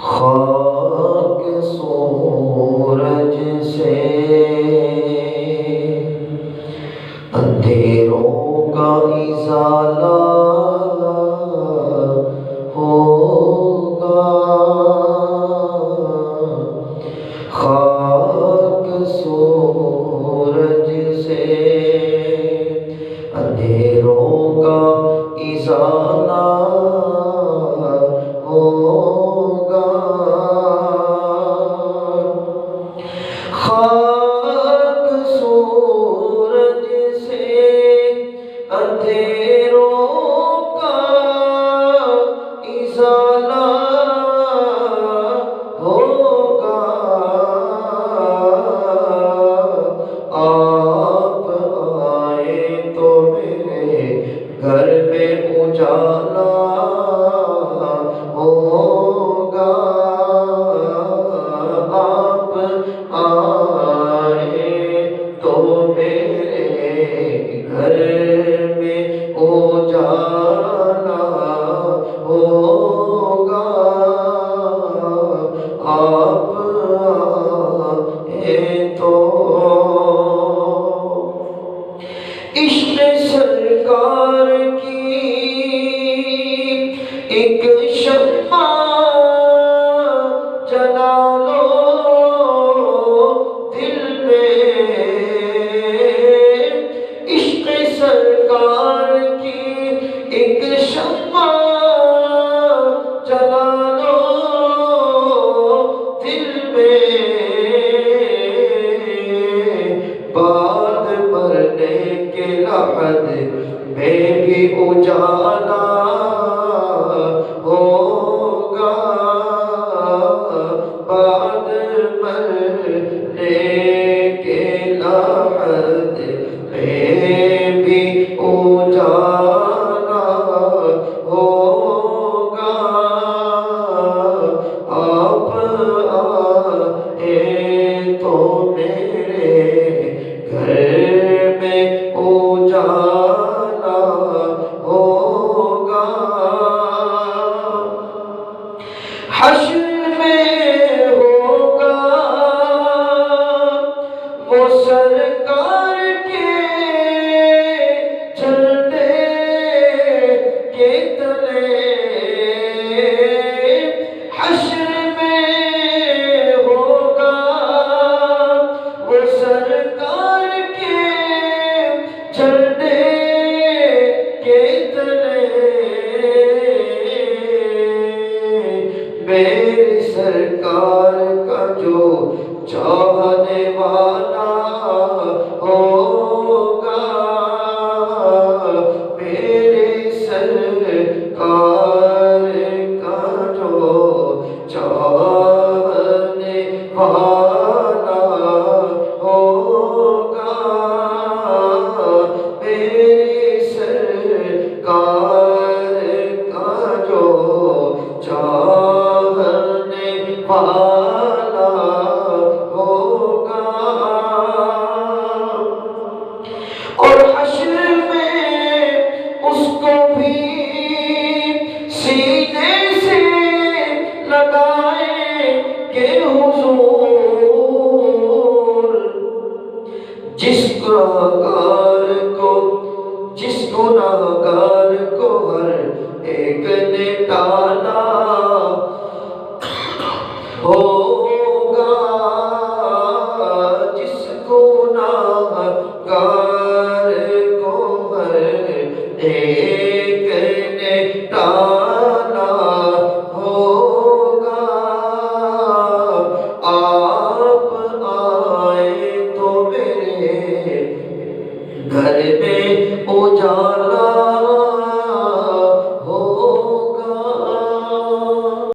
خاک سورج سے اندھیروں کا ازالہ ہوگا، خاک سورج سے اندھیروں کا ازالہ ہوگا، خاک سورج سے اندھیروں کا ازالہ ہوگا، آپ آئے تو میرے گھر میں اجالا ہوگا، آپ آئے تو میرے گھر میں اجالا ہوگا، آپ آئے تو عشق سرکار کی ایک شمع جلا لو دل میں، عشق سرکار کی ایک شمع جلا لو دل میں، بعد مرنے کے لحظ میں بھی اجالا ہوگا، بعد مرنے کے لحظ میں بھی اجالا ہوگا، آپ آئے تو میرے گھر میں اجالا ہوگا، حشر میں ہوگا وہ سرکار کے جھنڈے کے تلے، حشر میں ہوگا وہ سرکار کے جھنڈے کے تلے، میرے سرکار کا جو چاہنے والا ہوگا، میرے سرکار کا جو چاہنے والا ہوگا، میرے سرکار کا جو چاہنے والا ہوگا، اور حشر میں اس کو بھی سینے سے لگائیں گے حضور، جس گناہگار کو ہر ایک نے ٹالا ہوگا، جس گناہگار کو ہر ایک نے ٹالا ہوگا، آپ آئے تو میرے گھر میں اجالا